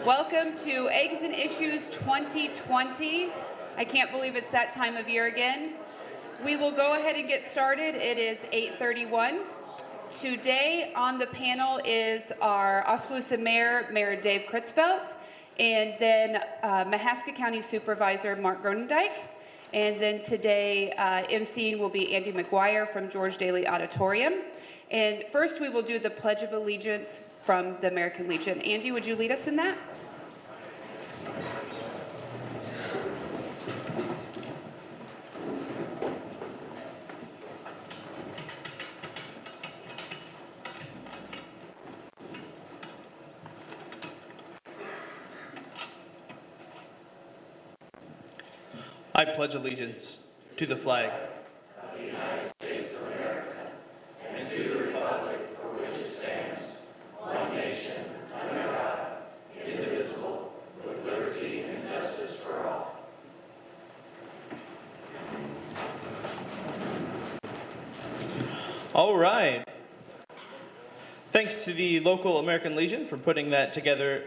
Welcome to Eggs and Issues 2020. I can't believe it's that time of year again. We will go ahead and get started. It is 8:31. Today on the panel is our Oskaloosa Mayor, Mayor Dave Creutzfeldt, and then Mahaska County Supervisor Mark Gronendijk. And then today emceeing will be Andy McGuire from George Daly Auditorium. And first we will do the Pledge of Allegiance from the American Legion. Andy, would you lead us in that? I pledge allegiance to the flag of the United States of America and to the republic for which it stands, one nation, under God, indivisible, with liberty and justice for all. All right. Thanks to the local American Legion for putting that together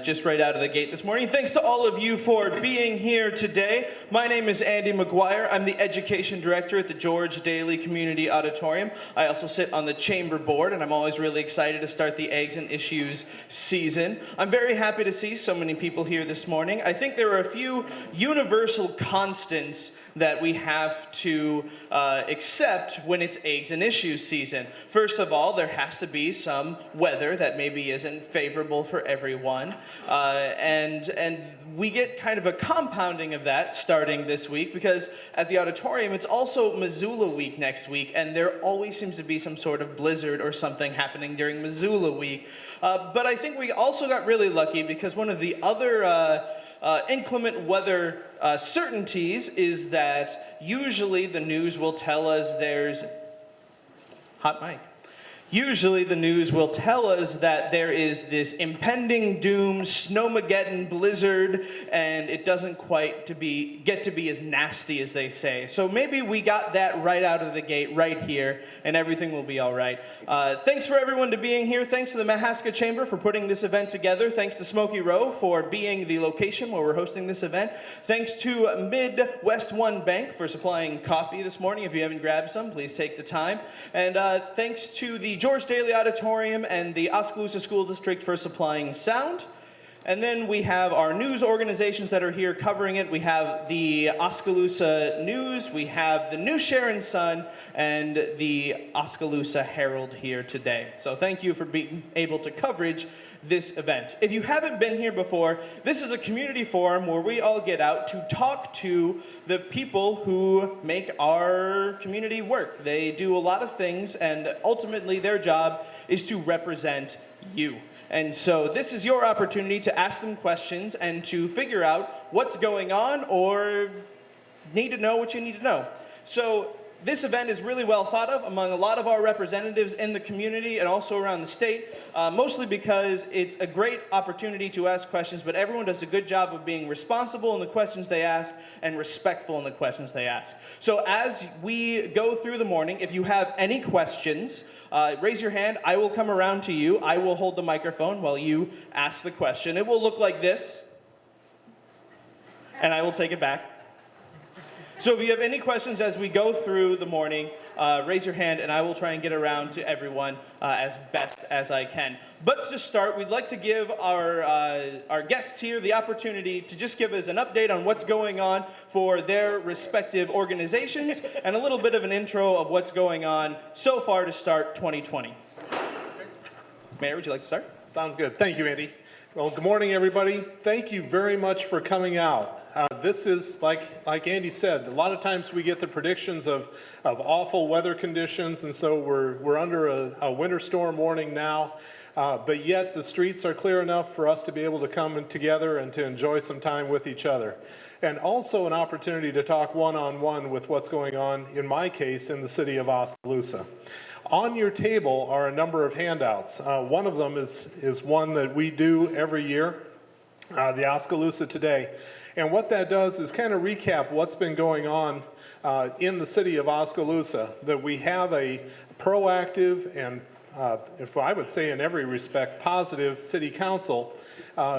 just right out of the gate this morning. Thanks to all of you for being here today. My name is Andy McGuire. I'm the Education Director at the George Daly Community Auditorium. I also sit on the Chamber Board, and I'm always really excited to start the Eggs and Issues season. I'm very happy to see so many people here this morning. I think there are a few universal constants that we have to accept when it's Eggs and Issues season. First of all, there has to be some weather that maybe isn't favorable for everyone. And we get kind of a compounding of that starting this week, because at the auditorium it's also Missoula week next week, and there always seems to be some sort of blizzard or something happening during Missoula week. But I think we also got really lucky because one of the other inclement weather certainties is that usually the news will tell us there's hot mic. Usually the news will tell us that there is this impending doom, snowmageddon blizzard, and it doesn't quite get to be as nasty as they say. So maybe we got that right out of the gate right here, and everything will be all right. Thanks for everyone to being here. Thanks to the Mahaska Chamber for putting this event together. Thanks to Smoky Row for being the location where we're hosting this event. Thanks to Midwest One Bank for supplying coffee this morning. If you haven't grabbed some, please take the time. And thanks to the George Daly Auditorium and the Oskaloosa School District for supplying sound. And then we have our news organizations that are here covering it. We have the Oskaloosa News, we have the New Sharon Sun, and the Oskaloosa Herald here today. So thank you for being able to coverage this event. If you haven't been here before, this is a community forum where we all get out to talk to the people who make our community work. They do a lot of things, and ultimately their job is to represent you. And so this is your opportunity to ask them questions and to figure out what's going on or need to know what you need to know. So this event is really well thought of among a lot of our representatives in the community and also around the state, mostly because it's a great opportunity to ask questions, but everyone does a good job of being responsible in the questions they ask and respectful in the questions they ask. So as we go through the morning, if you have any questions, raise your hand. I will come around to you. I will hold the microphone while you ask the question. It will look like this, and I will take it back. So if you have any questions as we go through the morning, raise your hand and I will try and get around to everyone as best as I can. But to start, we'd like to give our guests here the opportunity to just give us an update on what's going on for their respective organizations and a little bit of an intro of what's going on so far to start 2020. Mayor, would you like to start? Sounds good. Thank you, Andy. Well, good morning, everybody. Thank you very much for coming out. This is, like Andy said, a lot of times we get the predictions of awful weather conditions, and so we're under a winter storm warning now, but yet the streets are clear enough for us to be able to come together and to enjoy some time with each other. And also an opportunity to talk one-on-one with what's going on, in my case, in the city of Oskaloosa. On your table are a number of handouts. One of them is one that we do every year, the Oskaloosa Today. And what that does is kind of recap what's been going on in the city of Oskaloosa, that we have a proactive and if I would say in every respect, positive city council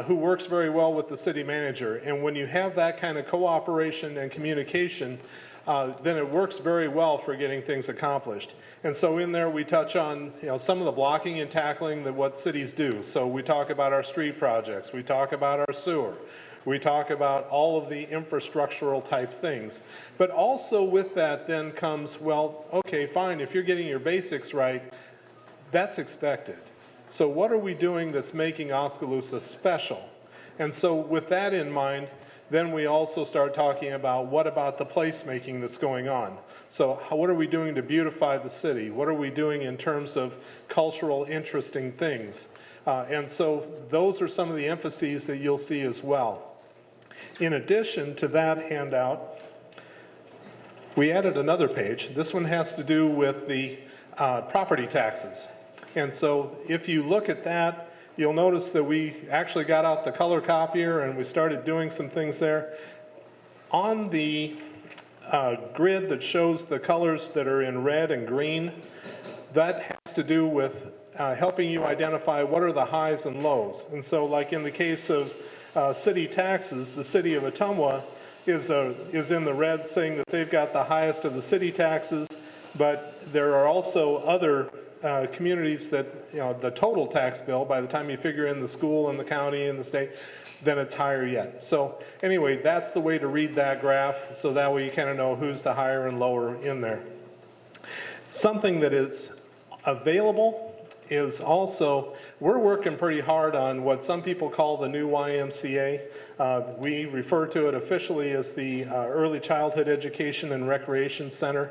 who works very well with the city manager. And when you have that kind of cooperation and communication, then it works very well for getting things accomplished. And so in there we touch on some of the blocking and tackling that what cities do. So we talk about our street projects, we talk about our sewer, we talk about all of the infrastructural type things. But also with that then comes, well, okay, fine, if you're getting your basics right, that's expected. So what are we doing that's making Oskaloosa special? And so with that in mind, then we also start talking about what about the placemaking that's going on. So what are we doing to beautify the city? What are we doing in terms of cultural interesting things? And so those are some of the emphases that you'll see as well. In addition to that handout, we added another page. This one has to do with the property taxes. And so if you look at that, you'll notice that we actually got out the color copier and we started doing some things there. On the grid that shows the colors that are in red and green, that has to do with helping you identify what are the highs and lows. And so like in the case of city taxes, the city of Ottumwa is in the red, saying that they've got the highest of the city taxes, but there are also other communities that, the total tax bill, by the time you figure in the school and the county and the state, then it's higher yet. So anyway, that's the way to read that graph, so that way you kind of know who's the higher and lower in there. Something that is available is also, we're working pretty hard on what some people call the new YMCA. We refer to it officially as the Early Childhood Education and Recreation Center.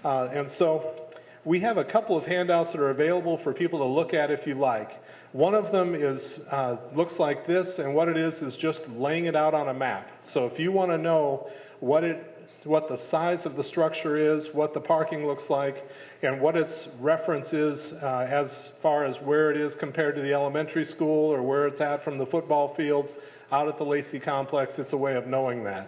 And so we have a couple of handouts that are available for people to look at if you like. One of them is looks like this, and what it is just laying it out on a map. So if you want to know what the size of the structure is, what the parking looks like, and what its reference is as far as where it is compared to the elementary school or where it's at from the football fields out at the Lacey Complex, it's a way of knowing that.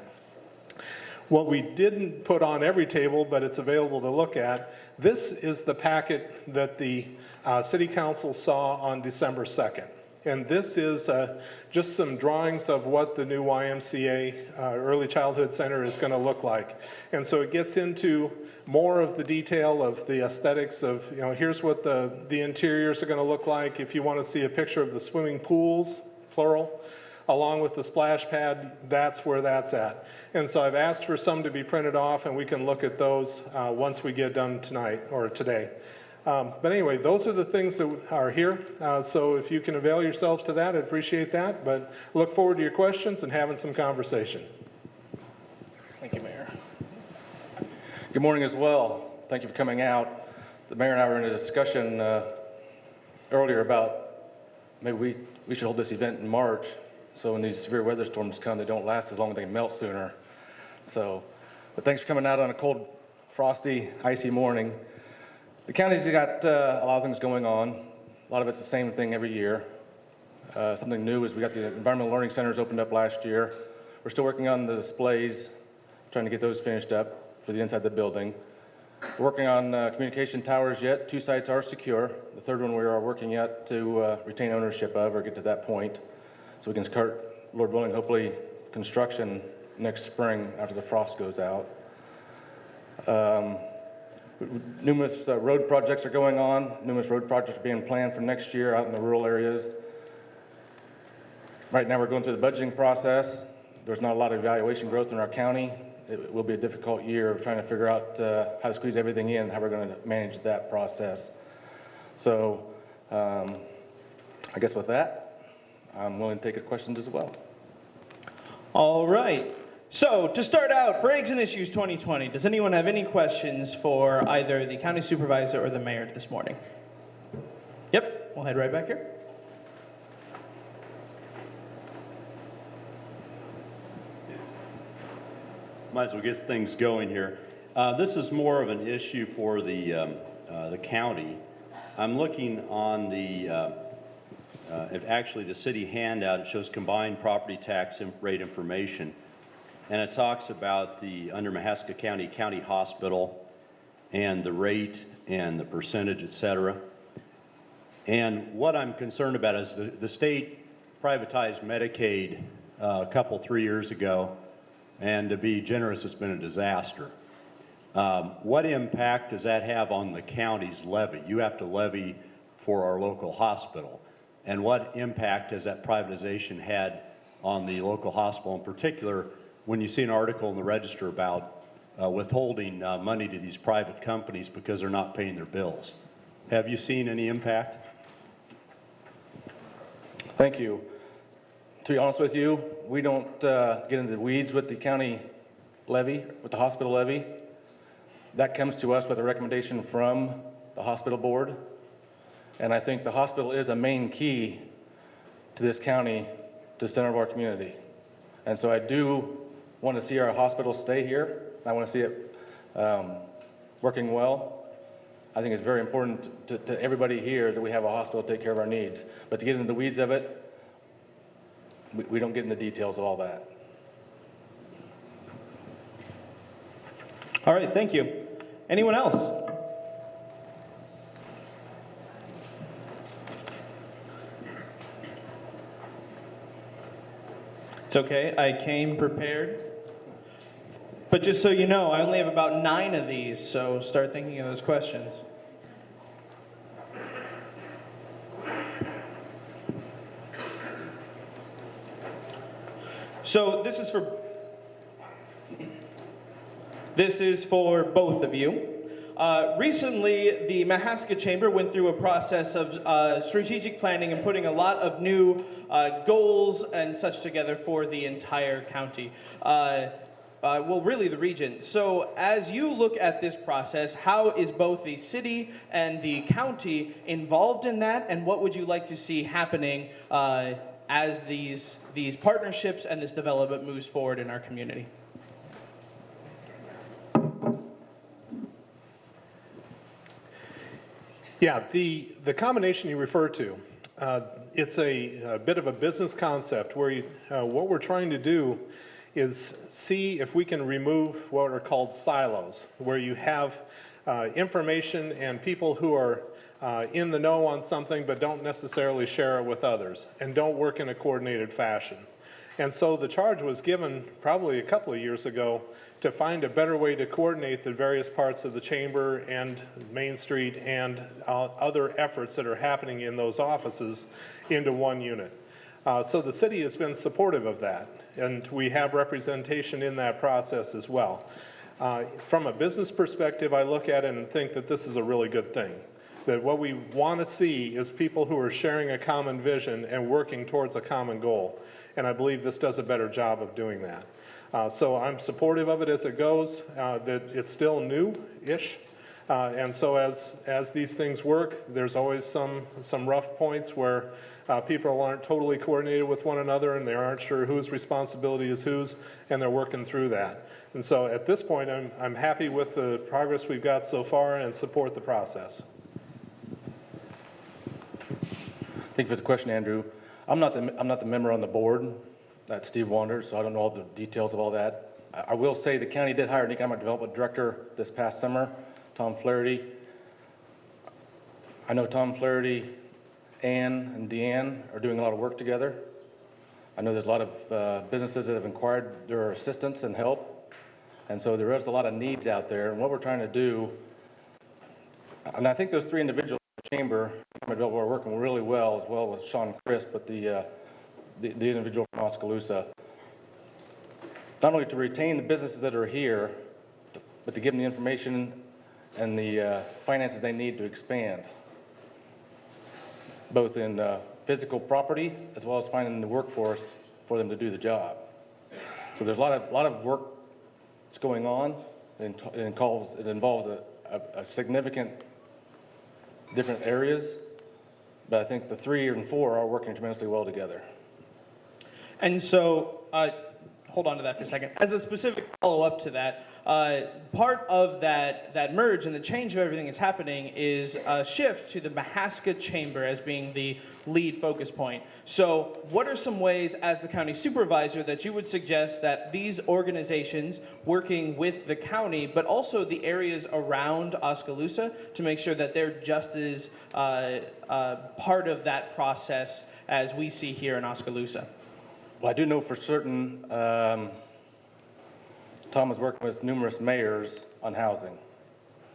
What we didn't put on every table, but it's available to look at, this is the packet that the City Council saw on December 2nd. And this is just some drawings of what the new YMCA Early Childhood Center is going to look like. And so it gets into more of the detail of the aesthetics of, here's what the interiors are going to look like. If you want to see a picture of the swimming pools, plural, along with the splash pad, that's where that's at. And so I've asked for some to be printed off, and we can look at those once we get done tonight or today. But anyway, those are the things that are here. So if you can avail yourselves to that, I'd appreciate that. But look forward to your questions and having some conversation. Thank you, Mayor. Good morning as well. Thank you for coming out. The mayor and I were in a discussion earlier about maybe we should hold this event in March, so when these severe weather storms come, they don't last as long as they can melt sooner. So, but thanks for coming out on a cold, frosty, icy morning. The county's got a lot of things going on. A lot of it's the same thing every year. Something new is we got the environmental learning centers opened up last year. We're still working on the displays, trying to get those finished up for the inside of the building. We're working on communication towers yet. 2 sites are secure. The third one we are working yet to retain ownership of or get to that point, so we can start, Lord willing, hopefully construction next spring after the frost goes out. Numerous road projects are going on. Numerous road projects are being planned for next year out in the rural areas. Right now we're going through the budgeting process. There's not a lot of evaluation growth in our county. It will be a difficult year of trying to figure out how to squeeze everything in, how we're going to manage that process. So I guess with that, I'm willing to take your questions as well. All right. So to start out, for Eggs and Issues 2020, does anyone have any questions for either the county supervisor or the mayor this morning? Yep, we'll head right back here. Might as well get things going here. This is more of an issue for the county. I'm looking on if actually the city handout, it shows combined property tax rate information. And it talks about under Mahaska County Hospital and the rate and the percentage, et cetera. And what I'm concerned about is the state privatized Medicaid a couple, 3 years ago, and to be generous, it's been a disaster. What impact does that have on the county's levy? You have to levy for our local hospital. And what impact has that privatization had on the local hospital, in particular, when you see an article in the Register about withholding money to these private companies because they're not paying their bills? Have you seen any impact? Thank you. To be honest with you, we don't get into the weeds with the county levy, with the hospital levy. That comes to us with a recommendation from the hospital board. And I think the hospital is a main key to this county, to the center of our community. And so I do want to see our hospital stay here. I want to see it working well. I think it's very important to everybody here that we have a hospital to take care of our needs. But to get into the weeds of it, we don't get in the details of all that. All right, thank you. Anyone else? It's okay, I came prepared. But just so you know, I only have about 9 of these, so start thinking of those questions. So this is for both of you. Recently, the Mahaska Chamber went through a process of strategic planning and putting a lot of new goals and such together for the entire county. Well, really the region. So as you look at this process, how is both the city and the county involved in that, and what would you like to see happening as these partnerships and this development moves forward in our community? Yeah, the combination you refer to, it's a bit of a business concept where what we're trying to do is see if we can remove what are called silos, where you have information and people who are in the know on something but don't necessarily share it with others and don't work in a coordinated fashion. And so the charge was given probably a couple of years ago to find a better way to coordinate the various parts of the chamber and Main Street and other efforts that are happening in those offices into one unit. So the city has been supportive of that, and we have representation in that process as well. From a business perspective, I look at it and think that this is a really good thing. That what we want to see is people who are sharing a common vision and working towards a common goal. And I believe this does a better job of doing that. So I'm supportive of it as it goes, that it's still new-ish. And so as these things work, there's always some rough points where people aren't totally coordinated with one another and they aren't sure whose responsibility is whose, and they're working through that. And so at this point, I'm happy with the progress we've got so far and support the process. Thank you for the question, Andrew. I'm not the member on the board. That's Steve Wanders, so I don't know all the details of all that. I will say the county did hire an economic development director this past summer, Tom Flaherty. I know Tom Flaherty, Ann, and Deanne are doing a lot of work together. I know there's a lot of businesses that have inquired their assistance and help, and so there is a lot of needs out there. And what we're trying to do, and I think those 3 individuals in the chamber are working really well, as well with Sean Crisp, but the individual from Oskaloosa, not only to retain the businesses that are here, but to give them the information and the finances they need to expand, both in physical property as well as finding the workforce for them to do the job. So there's a lot of work that's going on. It involves a significant different areas, but I think the 3 and 4 are working tremendously well together. And so, hold on to that for a second. As a specific follow-up to that, part of that merge and the change of everything that's happening is a shift to the Mahaska Chamber as being the lead focus point. So what are some ways, as the county supervisor, that you would suggest that these organizations working with the county, but also the areas around Oskaloosa, to make sure that they're just as part of that process as we see here in Oskaloosa? Well, I do know for certain Tom is working with numerous mayors on housing.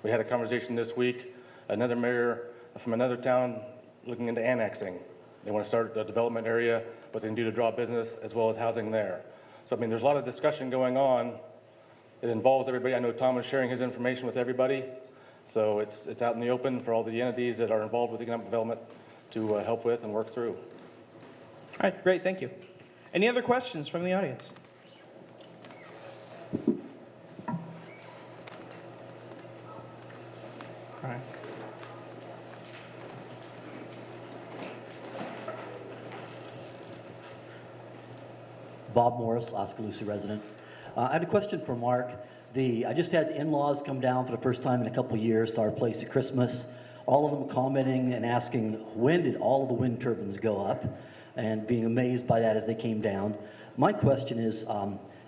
We had a conversation this week, another mayor from another town looking into annexing. They want to start a development area, what they can do to draw business as well as housing there. So, I mean, there's a lot of discussion going on. It involves everybody. I know Tom is sharing his information with everybody. So it's out in the open for all the entities that are involved with economic development to help with and work through. All right, great, thank you. Any other questions from the audience? All right. Bob Morris, Oskaloosa resident. I had a question for Mark. I just had the in-laws come down for the first time in a couple of years to our place at Christmas. All of them commenting and asking, when did all of the wind turbines go up? And being amazed by that as they came down. My question is,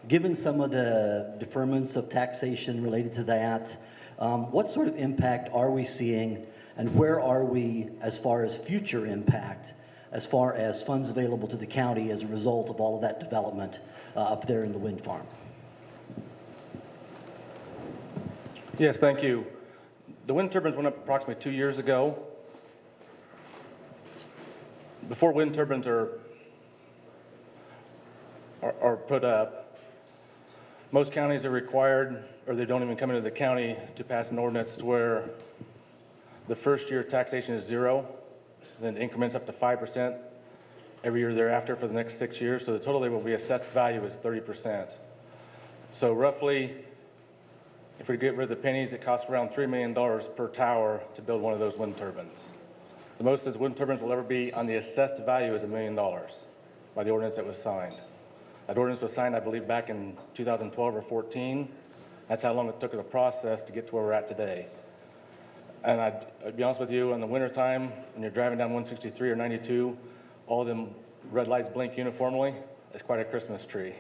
given some of the deferments of taxation related to that, what sort of impact are we seeing, and where are we as far as future impact, as far as funds available to the county as a result of all of that development up there in the wind farm? Yes, thank you. The wind turbines went up approximately 2 years ago. Before wind turbines are put up, most counties are required, or they don't even come into the county, to pass an ordinance to where the first year taxation is 0, then it increments up to 5% every year thereafter for the next 6 years. So the total they will be assessed value is 30%. So roughly, if we get rid of the pennies, it costs around $3 million per tower to build one of those wind turbines. The most that wind turbines will ever be on the assessed value is $1 million by the ordinance that was signed. That ordinance was signed, I believe, back in 2012 or 14. That's how long it took the process to get to where we're at today. And I'd be honest with you, in the wintertime, when you're driving down 163 or 92, all of them red lights blink uniformly. It's quite a Christmas tree.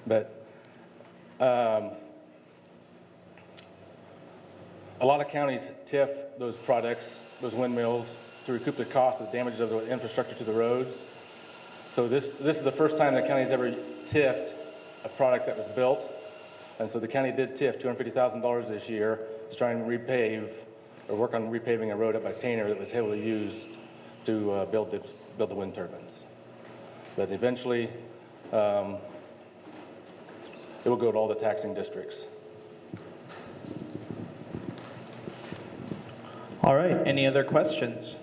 But a lot of counties TIF those products, those windmills, to recoup the cost of damages of the infrastructure to the roads. So this is the first time the county's ever TIF'd a product that was built. And so the county did TIF $250,000 this year to try and repave, or work on repaving a road up by Tainer that was heavily used to build the wind turbines. But eventually, it will go to all the taxing districts. All right, any other questions?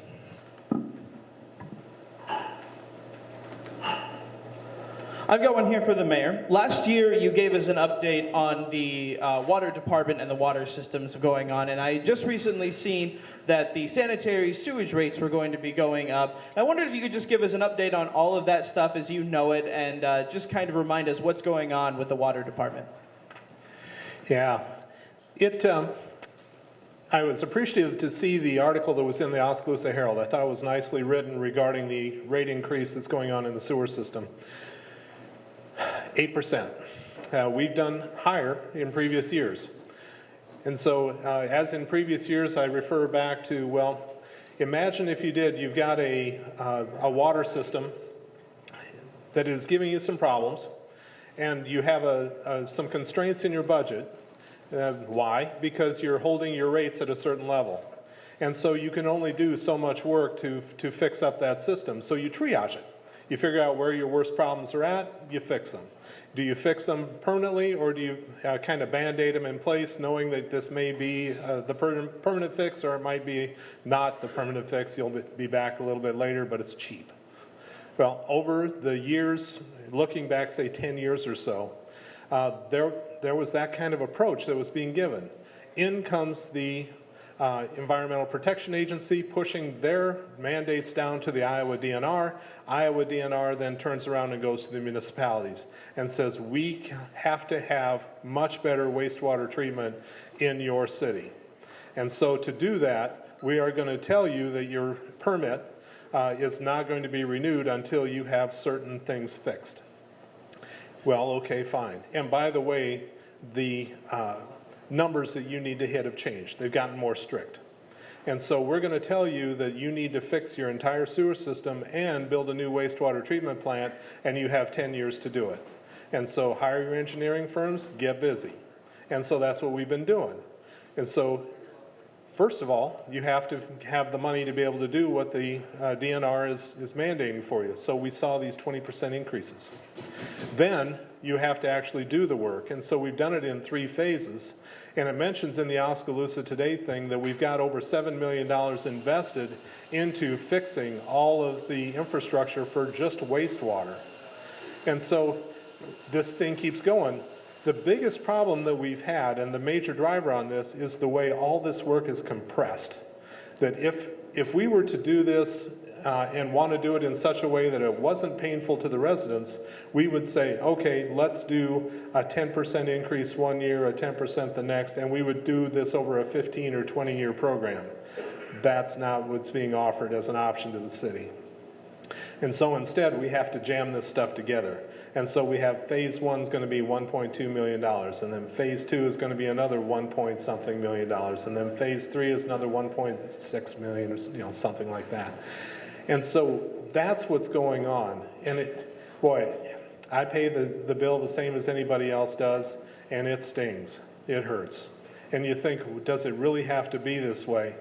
I've got one here for the mayor. Last year, you gave us an update on the water department and the water systems going on, and I just recently seen that the sanitary sewage rates were going to be going up. I wondered if you could just give us an update on all of that stuff as you know it, and just kind of remind us what's going on with the water department. Yeah, I was appreciative to see the article that was in the Oskaloosa Herald. I thought it was nicely written regarding the rate increase that's going on in the sewer system. 8%. We've done higher in previous years. And so, as in previous years, I refer back to, well, imagine if you've got a water system that is giving you some problems, and you have some constraints in your budget. Why? Because you're holding your rates at a certain level. And so you can only do so much work to fix up that system. So you triage it. You figure out where your worst problems are at, you fix them. Do you fix them permanently, or do you kind of Band-Aid them in place, knowing that this may be the permanent fix, or it might be not the permanent fix? You'll be back a little bit later, but it's cheap. Well, over the years, looking back, say 10 years or so, there was that kind of approach that was being given. In comes the Environmental Protection Agency pushing their mandates down to the Iowa DNR. Iowa DNR then turns around and goes to the municipalities and says, we have to have much better wastewater treatment in your city. And so to do that, we are going to tell you that your permit is not going to be renewed until you have certain things fixed. Well, okay, fine. And by the way, the numbers that you need to hit have changed. They've gotten more strict. And so we're going to tell you that you need to fix your entire sewer system and build a new wastewater treatment plant, and you have 10 years to do it. And so hire your engineering firms, get busy. And so that's what we've been doing. And so first of all, you have to have the money to be able to do what the DNR is mandating for you. So we saw these 20% increases. Then you have to actually do the work. And so we've done it in 3 phases. And it mentions in the Oskaloosa Today thing that we've got over $7 million invested into fixing all of the infrastructure for just wastewater. And so this thing keeps going. The biggest problem that we've had, and the major driver on this, is the way all this work is compressed. That if we were to do this and want to do it in such a way that it wasn't painful to the residents, we would say, okay, let's do a 10% increase one year, a 10% the next, and we would do this over a 15 or 20-year program. That's not what's being offered as an option to the city. And so instead, we have to jam this stuff together. And so we have phase 1 is going to be $1.2 million, and then phase 2 is going to be another $1.something million, and then phase 3 is another $1.6 million, or something like that. And so that's what's going on. And boy, I pay the bill the same as anybody else does, and it stings. It hurts. And you think, does it really have to be this way?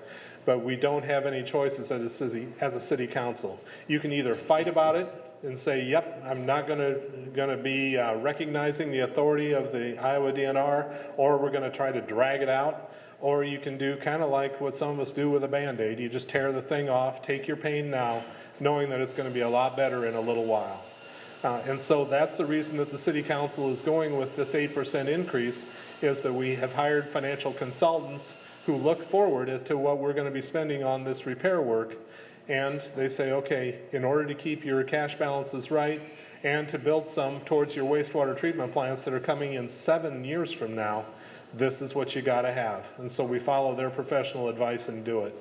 But we don't have any choices as a city council. You can either fight about it and say, yep, I'm not gonna be recognizing the authority of the Iowa DNR, or we're gonna try to drag it out. Or you can do kind of like what some of us do with a Band-Aid. You just tear the thing off, take your pain now, knowing that it's going to be a lot better in a little while. And so that's the reason that the city council is going with this 8% increase, is that we have hired financial consultants who look forward as to what we're going to be spending on this repair work. And they say, okay, in order to keep your cash balances right and to build some towards your wastewater treatment plants that are coming in 7 years from now, this is what you got to have. And so we follow their professional advice and do it.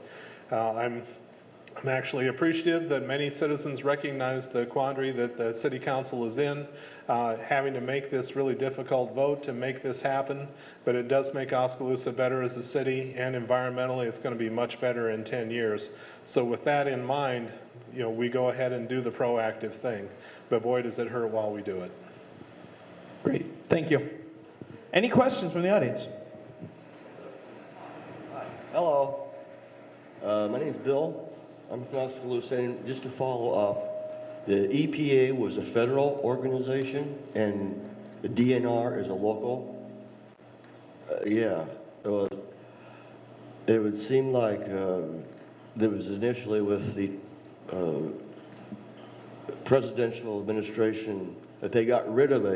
I'm actually appreciative that many citizens recognize the quandary that the city council is in, having to make this really difficult vote to make this happen. But it does make Oskaloosa better as a city, and environmentally it's going to be much better in 10 years. So with that in mind, we go ahead and do the proactive thing. But boy, does it hurt while we do it. Great, thank you. Any questions from the audience? Hello. My name is Bill. I'm from Oskaloosa. And just to follow up, the EPA was a federal organization and the DNR is a local. Yeah. It would seem like there was initially with the presidential administration that they got rid of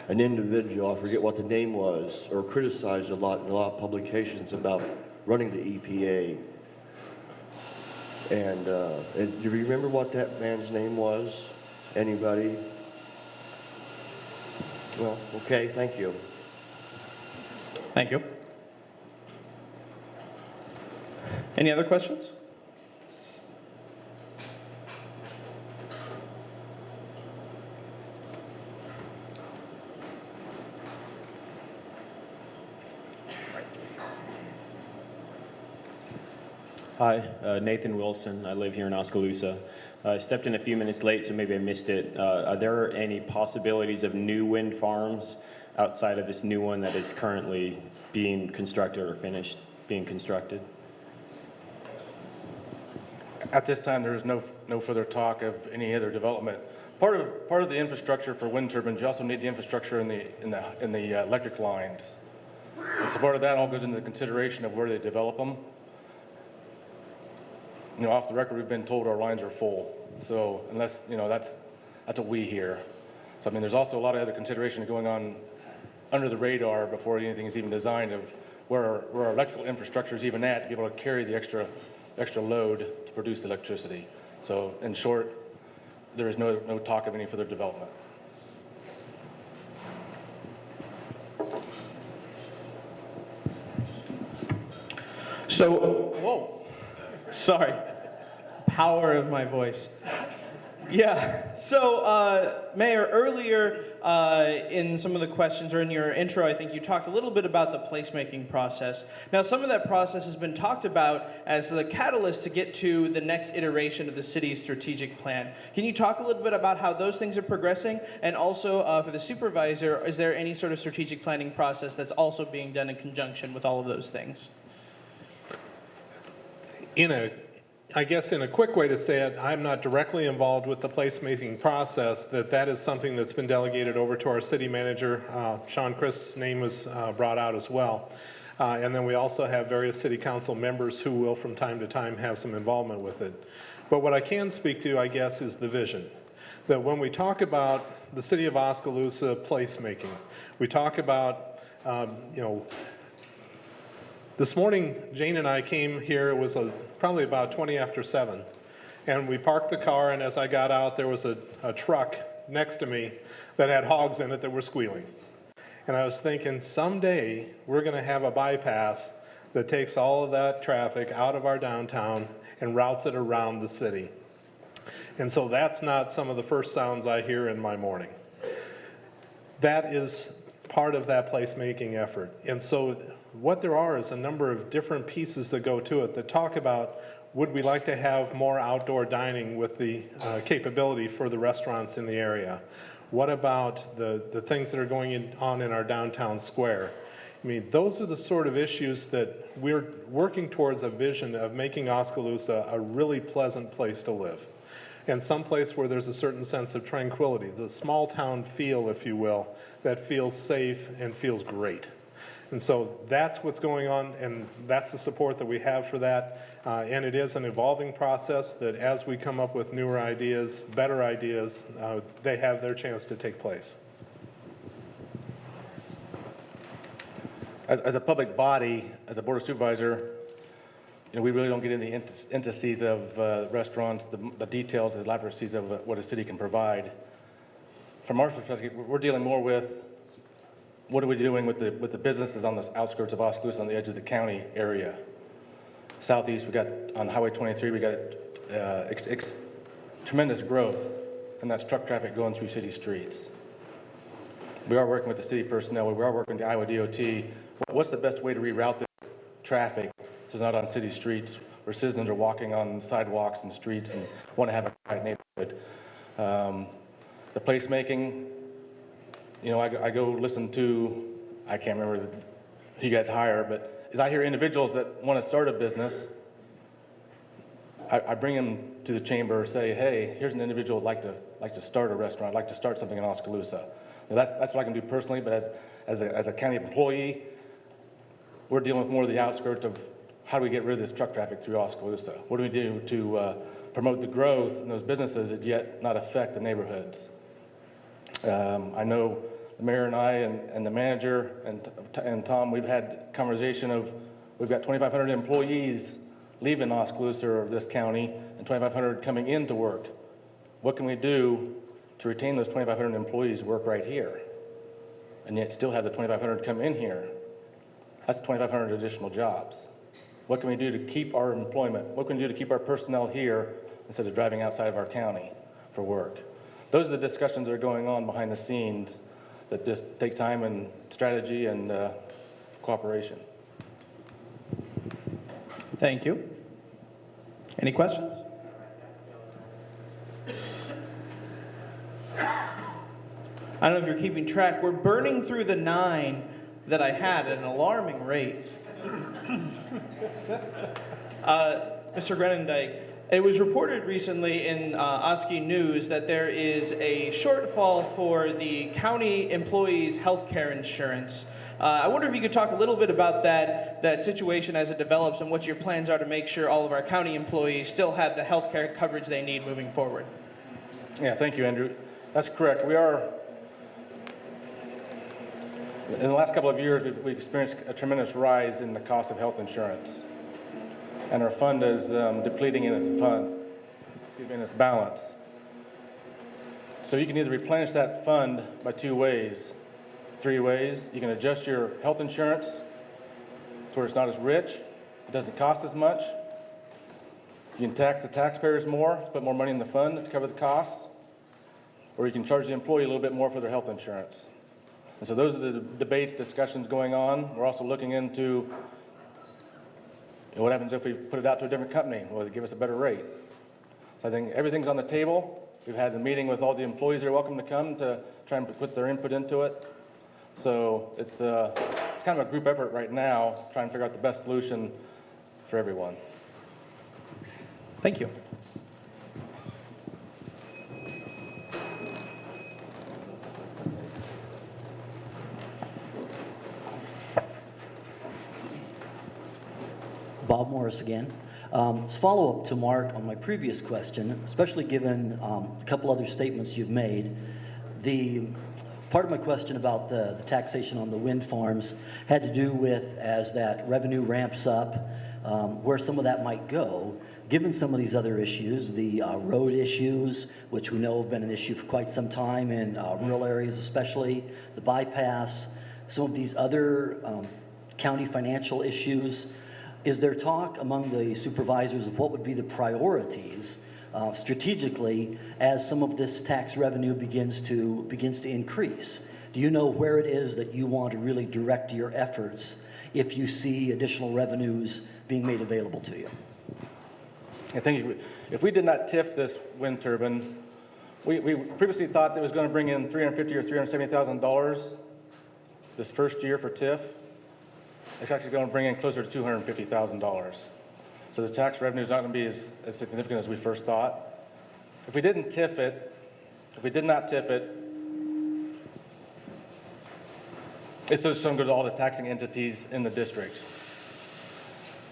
an individual, I forget what the name was, or criticized a lot in a lot of publications about running the EPA. And do you remember what that man's name was? Anybody? Well, okay, thank you. Thank you. Any other questions? Hi, Nathan Wilson. I live here in Oskaloosa. I stepped in a few minutes late, so maybe I missed it. Are there any possibilities of new wind farms outside of this new one that is currently being constructed or finished being constructed? At this time, there is no further talk of any other development. Part of the infrastructure for wind turbines, you also need the infrastructure in the electric lines. And so part of that all goes into the consideration of where they develop them. Off the record, we've been told our lines are full. So unless, that's what we hear. So there's also a lot of other consideration going on under the radar before anything is even designed of where our electrical infrastructure is even at to be able to carry the extra load to produce the electricity. So in short, there is no talk of any further development. So, whoa, sorry, power of my voice. Yeah, so Mayor, earlier in some of the questions or in your intro, I think you talked a little bit about the placemaking process. Now, some of that process has been talked about as the catalyst to get to the next iteration of the city's strategic plan. Can you talk a little bit about how those things are progressing? And also for the supervisor, is there any sort of strategic planning process that's also being done in conjunction with all of those things? I guess in a quick way to say it, I'm not directly involved with the placemaking process. That is something that's been delegated over to our city manager. Sean Christ's name was brought out as well. And then we also have various city council members who will from time to time have some involvement with it. But what I can speak to, I guess, is the vision. That when we talk about the city of Oskaloosa placemaking, we talk about, this morning, Jane and I came here, it was probably about 20 after 7, and we parked the car, and as I got out, there was a truck next to me that had hogs in it that were squealing. And I was thinking, someday, we're gonna have a bypass that takes all of that traffic out of our downtown and routes it around the city. And so that's not some of the first sounds I hear in my morning. That is part of that placemaking effort. And so what there are is a number of different pieces that go to it that talk about, would we like to have more outdoor dining with the capability for the restaurants in the area? What about the things that are going on in our downtown square? I mean, those are the sort of issues that we're working towards, a vision of making Oskaloosa a really pleasant place to live. And someplace where there's a certain sense of tranquility, the small town feel, if you will, that feels safe and feels great. And so that's what's going on, and that's the support that we have for that. And it is an evolving process that as we come up with newer ideas, better ideas, they have their chance to take place. As a public body, as a board of supervisor, we really don't get into the intricacies of restaurants, the details, the elaboracies of what a city can provide. From our perspective, we're dealing more with what are we doing with the businesses on the outskirts of Oskaloosa, on the edge of the county area. Southeast, we got on Highway 23, we got tremendous growth, and that's truck traffic going through city streets. We are working with the city personnel. We are working with the Iowa DOT. What's the best way to reroute this traffic so it's not on city streets where citizens are walking on sidewalks and streets and want to have a quiet neighborhood? The placemaking, I go listen to, I can't remember who you guys hire, but as I hear individuals that want to start a business, I bring them to the chamber, say, hey, here's an individual who'd like to start a restaurant, I'd like to start something in Oskaloosa. Now that's what I can do personally, but as a county employee, we're dealing with more of the outskirts of how do we get rid of this truck traffic through Oskaloosa? What do we do to promote the growth in those businesses and yet not affect the neighborhoods? I know the mayor and I and the manager and Tom, we've had conversation of, we've got 2,500 employees leaving Oskaloosa or this county and 2,500 coming into work. What can we do to retain those 2,500 employees who work right here and yet still have the 2,500 come in here? That's 2,500 additional jobs. What can we do to keep our employment? What can we do to keep our personnel here instead of driving outside of our county for work? Those are the discussions that are going on behind the scenes that just take time and strategy and cooperation. Thank you. Any questions? I don't know if you're keeping track. We're burning through the 9 that I had at an alarming rate. Mr. Grenendike, it was reported recently in Oski News that there is a shortfall for the county employees' health care insurance. I wonder if you could talk a little bit about that situation as it develops and what your plans are to make sure all of our county employees still have the health care coverage they need moving forward. Yeah, thank you, Andrew. That's correct. In the last couple of years, we've experienced a tremendous rise in the cost of health insurance. And our fund is depleting in its balance. So you can either replenish that fund by 2 ways, 3 ways. You can adjust your health insurance to where it's not as rich, it doesn't cost as much. You can tax the taxpayers more, put more money in the fund to cover the costs, or you can charge the employee a little bit more for their health insurance. And so those are the debates, discussions going on. We're also looking into what happens if we put it out to a different company? Will they give us a better rate? So I think everything's on the table. We've had a meeting with all the employees that are welcome to come to try and put their input into it. So it's kind of a group effort right now, trying to figure out the best solution for everyone. Thank you. Bob Morris again. As follow-up to Mark on my previous question, especially given a couple other statements you've made, the part of my question about the taxation on the wind farms had to do with, as that revenue ramps up, where some of that might go, given some of these other issues, the road issues, which we know have been an issue for quite some time in rural areas especially, the bypass, some of these other county financial issues. Is there talk among the supervisors of what would be the priorities strategically as some of this tax revenue begins to increase? Do you know where it is that you want to really direct your efforts if you see additional revenues being made available to you? I think if we did not TIF this wind turbine, we previously thought that it was going to bring in $350,000 or $370,000 this first year for TIF. It's actually going to bring in closer to $250,000. So the tax revenue is not going to be as significant as we first thought. If we didn't TIF it, if we did not TIF it, it's just going to go to all the taxing entities in the district.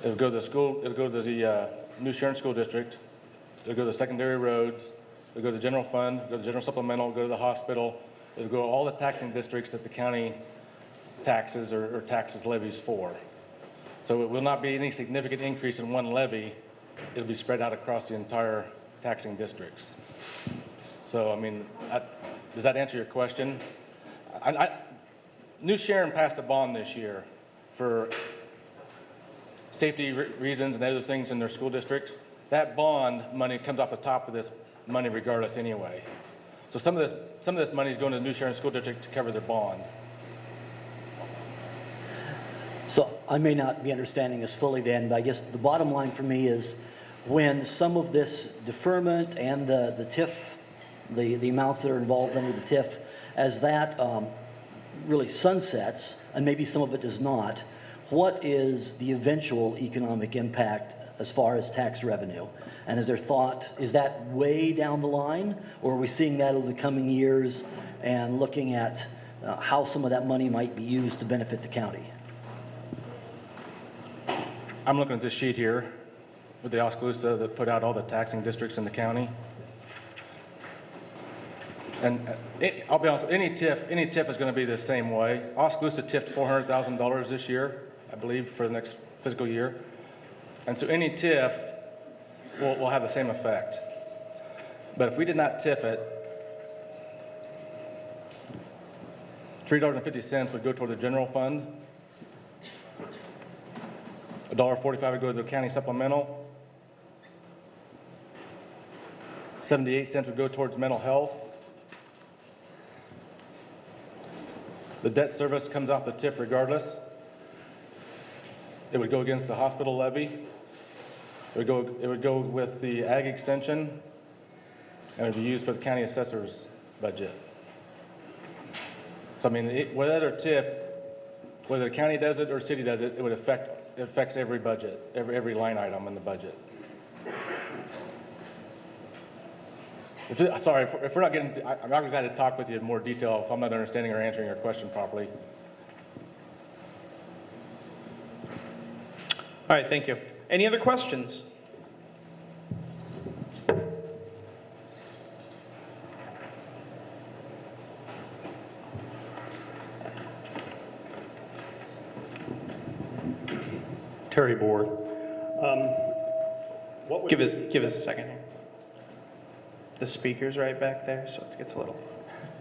It'll go to the school, it'll go to the New Sharon School District, it'll go to the secondary roads, it'll go to the general fund, go to the general supplemental, go to the hospital, it'll go to all the taxing districts that the county taxes or taxes levies for. So it will not be any significant increase in one levy. It'll be spread out across the entire taxing districts. So, I mean, does that answer your question? New Sharon passed a bond this year for safety reasons and other things in their school district. That bond money comes off the top of this money regardless anyway. So some of this money is going to the New Sharon School District to cover their bond. So I may not be understanding this fully then, but I guess the bottom line for me is when some of this deferment and the TIF, the amounts that are involved under the TIF, as that really sunsets, and maybe some of it does not, what is the eventual economic impact as far as tax revenue? And is there thought, is that way down the line, or are we seeing that over the coming years and looking at how some of that money might be used to benefit the county? I'm looking at this sheet here for the Oskaloosa that put out all the taxing districts in the county. And I'll be honest, any TIF is going to be the same way. Oskaloosa TIF'd $400,000 this year, I believe, for the next fiscal year. And so any TIF will have the same effect. But if we did not TIF it, $3.50 would go toward the general fund. $1.45 would go to the county supplemental. 78 cents would go towards mental health. The debt service comes off the TIF regardless. It would go against the hospital levy. It would go with the ag extension, and it would be used for the county assessor's budget. So I mean, whether TIF, whether the county does it or city does it, it affects every budget, every line item in the budget. If we're not getting, I'm not going to talk with you in more detail if I'm not understanding or answering your question properly. All right, thank you. Any other questions? Terry Board. What would Give us a second here. The speaker's right back there, so it gets a little.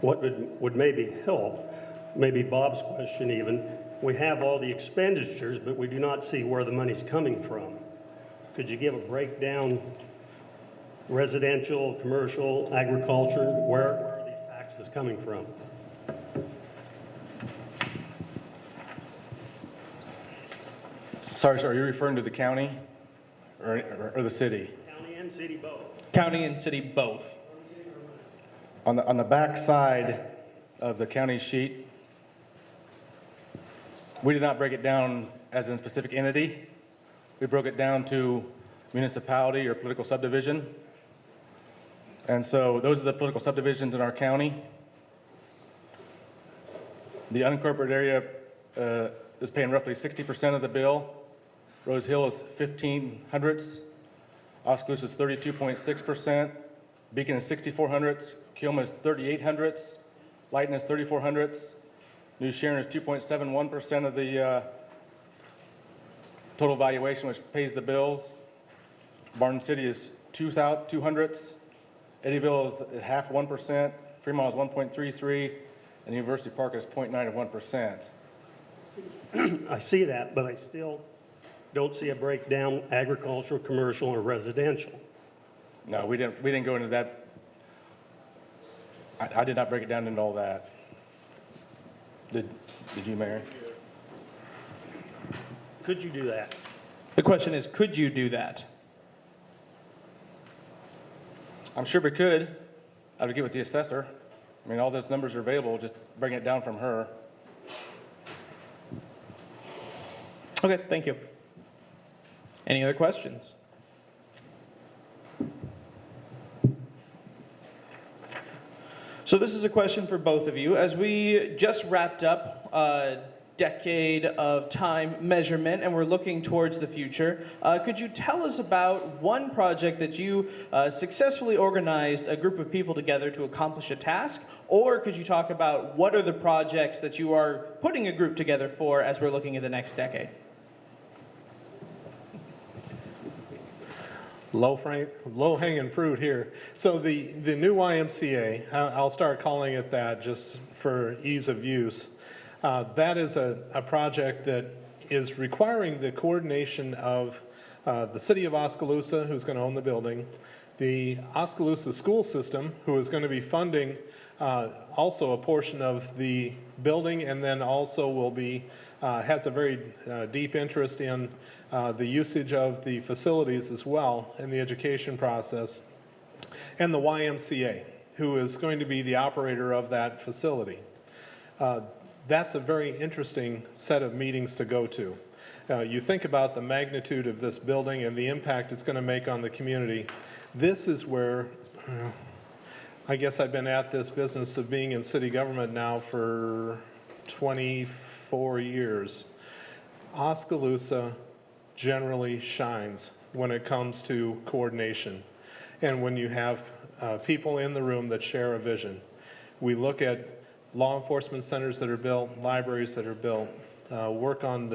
What would maybe help, maybe Bob's question even, we have all the expenditures, but we do not see where the money's coming from. Could you give a breakdown, residential, commercial, agriculture, where are these taxes coming from? Sorry, sir, are you referring to the county or the city? County and city both. County and city both. On the back side of the county sheet, we did not break it down as a specific entity. We broke it down to municipality or political subdivision. And so those are the political subdivisions in our county. The unincorporated area is paying roughly 60% of the bill. Rose Hill is 1,500ths. Oskaloosa is 32.6%. Beacon is 6,400ths. Keoma is 3,800ths. Lighton is 3,400ths. New Sharon is 2.71% of the total valuation, which pays the bills. Barton City is 200ths. Eddyville is half 1%. Fremont is 1.33, and University Park is 0.91%. I see that, but I still don't see a breakdown, agricultural, commercial, or residential. No, we didn't go into that. I did not break it down into all that. Did you, Mary? Could you do that? The question is, could you do that? I'm sure we could. I would get with the assessor. I mean, all those numbers are available, just bring it down from her. Okay, thank you. Any other questions? So this is a question for both of you. As we just wrapped up a decade of time measurement and we're looking towards the future, could you tell us about one project that you successfully organized a group of people together to accomplish a task? Or could you talk about what are the projects that you are putting a group together for as we're looking at the next decade? Low-hanging fruit here. So the new YMCA, I'll start calling it that just for ease of use. That is a project that is requiring the coordination of the city of Oskaloosa, who's going to own the building, the Oskaloosa school system, who is going to be funding also a portion of the building, and then also will be has a very deep interest in the usage of the facilities as well in the education process, and the YMCA, who is going to be the operator of that facility. That's a very interesting set of meetings to go to. You think about the magnitude of this building and the impact it's going to make on the community. This is where, I guess I've been at this business of being in city government now for 24 years. Oskaloosa generally shines when it comes to coordination and when you have people in the room that share a vision. We look at law enforcement centers that are built, libraries that are built, work on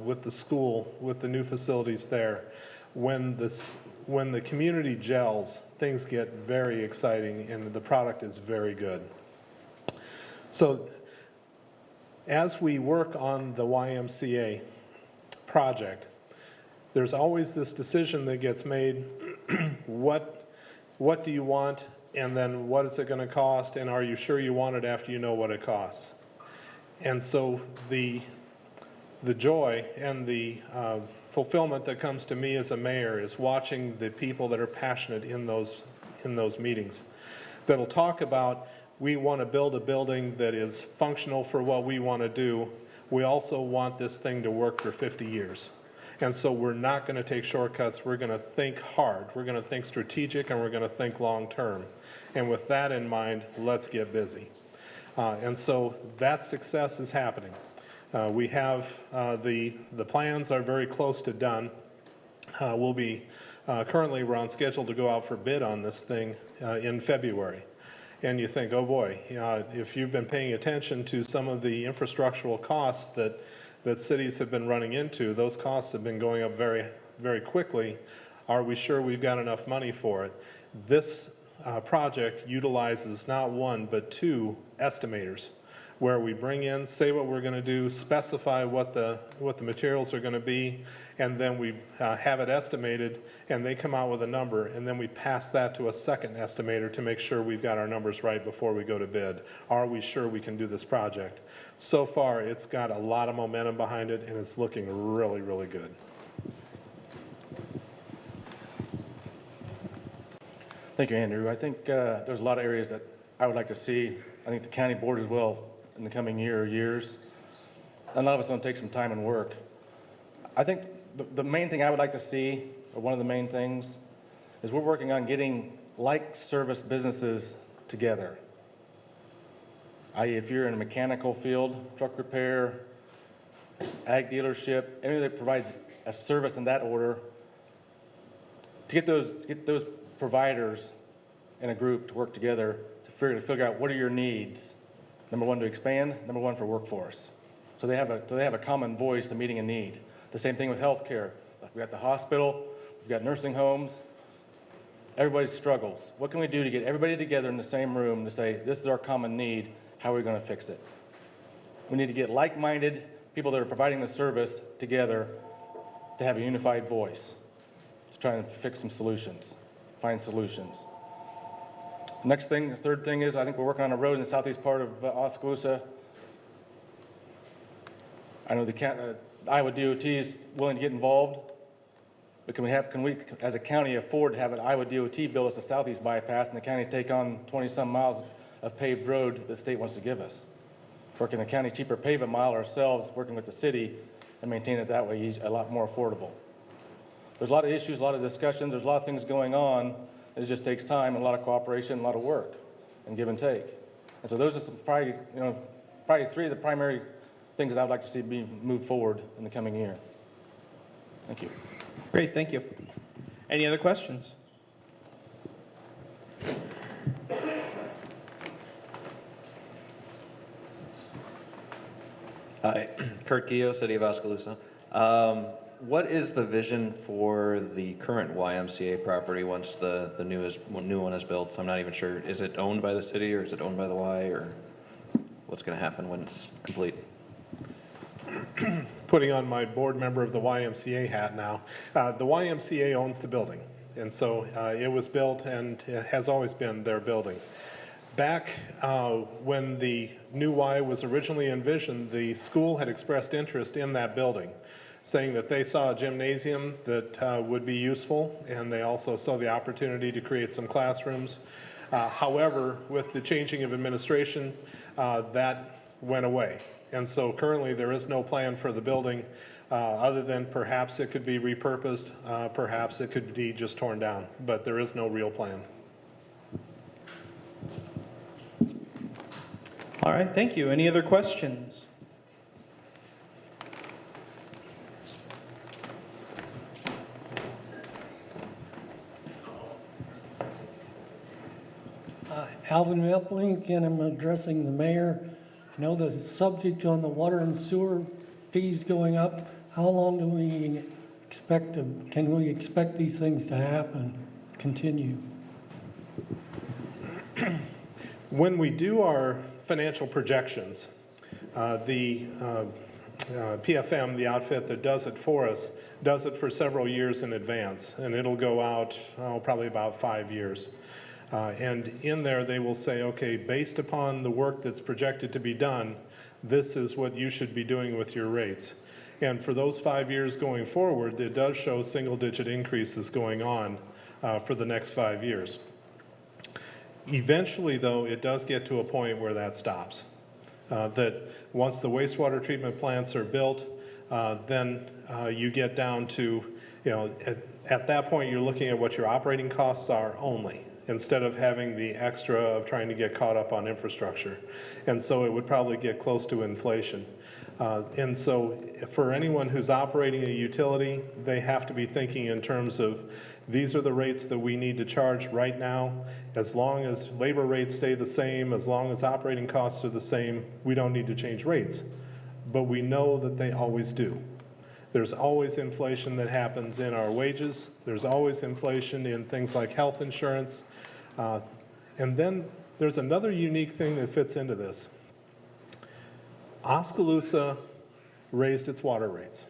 with the school, with the new facilities there. When the community gels, things get very exciting and the product is very good. So as we work on the YMCA project, there's always this decision that gets made, what do you want, and then what is it going to cost, and are you sure you want it after you know what it costs? And so the joy and the fulfillment that comes to me as a mayor is watching the people that are passionate in those meetings that'll talk about, we want to build a building that is functional for what we want to do. We also want this thing to work for 50 years. And so we're not going to take shortcuts. We're going to think hard. We're going to think strategic, and we're going to think long term. And with that in mind, let's get busy. And so that success is happening. We have the plans are very close to done. We'll be currently we're on schedule to go out for bid on this thing in February. And you think, oh boy, if you've been paying attention to some of the infrastructural costs that that cities have been running into. Those costs have been going up very, very quickly. Are we sure we've got enough money for it? This project utilizes not one, but two estimators, where we bring in, say what we're going to do, specify what the materials are going to be, and then we have it estimated, and they come out with a number, and then we pass that to a second estimator to make sure we've got our numbers right before we go to bid. Are we sure we can do this project? So far, it's got a lot of momentum behind it, and it's looking really, really good. Thank you, Andrew. I think there's a lot of areas that I would like to see. I think the county board as well in the coming year or years. A lot of it's going to take some time and work. I think the main thing I would like to see, or one of the main things, is we're working on getting like service businesses together. I.e., if you're in a mechanical field, truck repair, ag dealership, anything that provides a service in that order, to get those providers in a group to work together to figure out what are your needs. Number one, to expand. Number one, for workforce. So they have a common voice to meeting a need. The same thing with healthcare. We've got the hospital, we've got nursing homes. Everybody struggles. What can we do to get everybody together in the same room to say, this is our common need, how are we going to fix it? We need to get like-minded people that are providing the service together to have a unified voice to try and fix some solutions, find solutions. Next thing, the third thing is, I think we're working on a road in the southeast part of Oskaloosa. I know the Iowa DOT is willing to get involved, but can we, as a county, afford to have an Iowa DOT build us a southeast bypass and the county take on 20-some miles of paved road the state wants to give us? Or can the county cheaper pave a mile ourselves, working with the city, and maintain it that way a lot more affordable? There's a lot of issues, a lot of discussions, there's a lot of things going on. It just takes time, a lot of cooperation, a lot of work, and give and take. And so those are probably three of the primary things that I'd like to see be moved forward in the coming year. Thank you. Great, thank you. Any other questions? Hi, Kurt Gio, City of Oskaloosa. What is the vision for the current YMCA property once the new one is built? I'm not even sure. Is it owned by the city, or is it owned by the Y, or what's going to happen when it's complete? Putting on my board member of the YMCA hat now. The YMCA owns the building, and so it was built and it has always been their building. Back when the new Y was originally envisioned, the school had expressed interest in that building, saying that they saw a gymnasium that would be useful, and they also saw the opportunity to create some classrooms. However, with the changing of administration, that went away. And so currently there is no plan for the building other than perhaps it could be repurposed, perhaps it could be just torn down, but there is no real plan. All right, thank you. Any other questions? Alvin Meplink, and I'm addressing the mayor. I know the subject on the water and sewer fees going up. How long do we expect them? Can we expect these things to happen, continue? When we do our financial projections, the PFM, the outfit that does it for us, does it for several years in advance, and it'll go out probably about 5 years. And in there they will say, okay, based upon the work that's projected to be done, this is what you should be doing with your rates. And for those 5 years going forward, it does show single-digit increases going on for the next 5 years. Eventually, though, it does get to a point where that stops. That once the wastewater treatment plants are built, then you get down to, at that point you're looking at what your operating costs are only, instead of having the extra of trying to get caught up on infrastructure. And so it would probably get close to inflation. And so for anyone who's operating a utility, they have to be thinking in terms of, these are the rates that we need to charge right now. As long as labor rates stay the same, as long as operating costs are the same, we don't need to change rates. but we know that they always do. There's always inflation that happens in our wages. There's always inflation in things like health insurance. And then there's another unique thing that fits into this. Oskaloosa raised its water rates.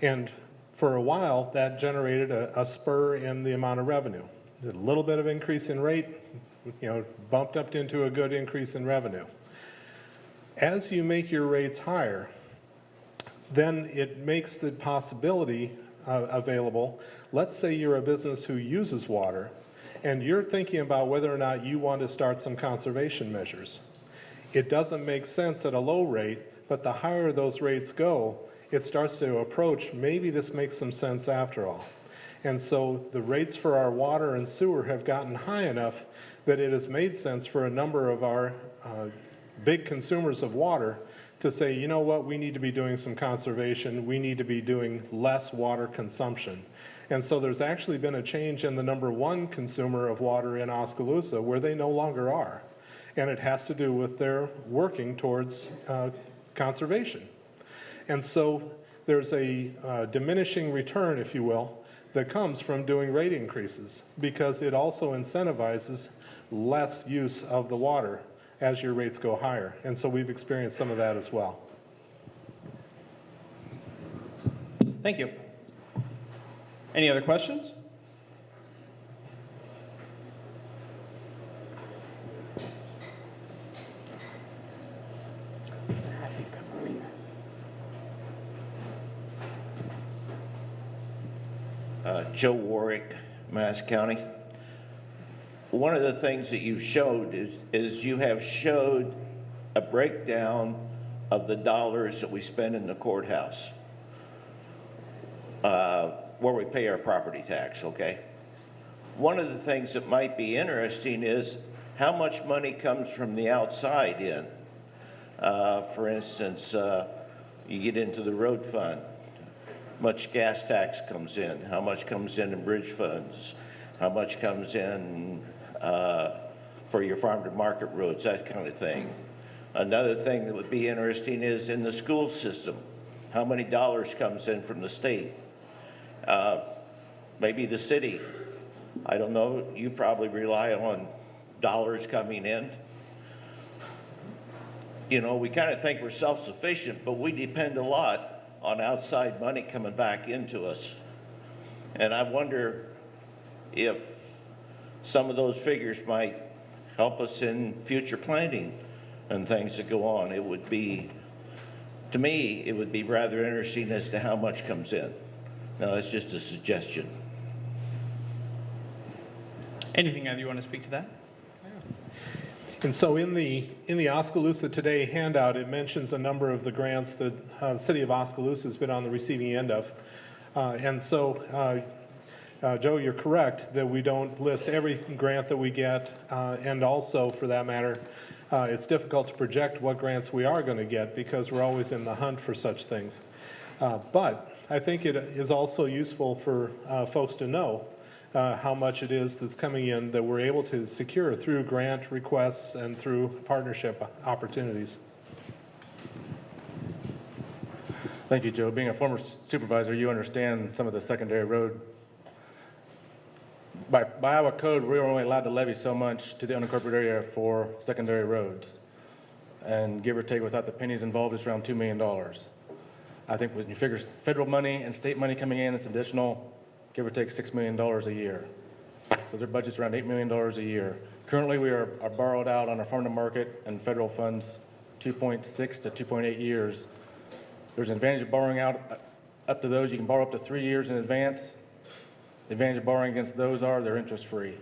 And for a while, that generated a spur in the amount of revenue. A little bit of increase in rate, bumped up into a good increase in revenue. As you make your rates higher, then it makes the possibility available. Let's say you're a business who uses water, and you're thinking about whether or not you want to start some conservation measures. It doesn't make sense at a low rate, but the higher those rates go, it starts to approach, maybe this makes some sense after all. And so the rates for our water and sewer have gotten high enough that it has made sense for a number of our big consumers of water to say, you know what, we need to be doing some conservation, we need to be doing less water consumption. And so there's actually been a change in the number one consumer of water in Oskaloosa where they no longer are. And it has to do with their working towards conservation. And so there's a diminishing return, if you will, that comes from doing rate increases because it also incentivizes less use of the water as your rates go higher. And so we've experienced some of that as well. Thank you. Any other questions? Joe Warwick, Mass County. One of the things that you showed is you have showed a breakdown of the dollars that we spend in the courthouse, where we pay our property tax, okay? One of the things that might be interesting is how much money comes from the outside in. For instance, you get into the road fund, much gas tax comes in, how much comes in bridge funds, how much comes in for your farm to market roads, that kind of thing. Another thing that would be interesting is in the school system, how many dollars comes in from the state? Maybe the city, I don't know, you probably rely on dollars coming in. You know, we kind of think we're self-sufficient, but we depend a lot on outside money coming back into us. And I wonder if some of those figures might help us in future planning and things that go on. It would be, to me, it would be rather interesting as to how much comes in. Now, that's just a suggestion. Anything either you want to speak to that? And so in the Oskaloosa Today handout, it mentions a number of the grants that the city of Oskaloosa has been on the receiving end of. And so, Joe, you're correct that we don't list every grant that we get, and also, for that matter, it's difficult to project what grants we are going to get because we're always in the hunt for such things. But I think it is also useful for folks to know how much it is that's coming in that we're able to secure through grant requests and through partnership opportunities. Thank you, Joe. Being a former supervisor, you understand some of the secondary road. By Iowa code, we are only allowed to levy so much to the unincorporated area for secondary roads. And give or take, without the pennies involved, it's around $2 million. I think when you figure federal money and state money coming in, it's additional, give or take $6 million a year. So their budget's around $8 million a year. Currently, we are borrowed out on our farm to market and federal funds 2.6 to 2.8 years. There's an advantage of borrowing out up to those. You can borrow up to 3 years in advance. The advantage of borrowing against those are they're interest free.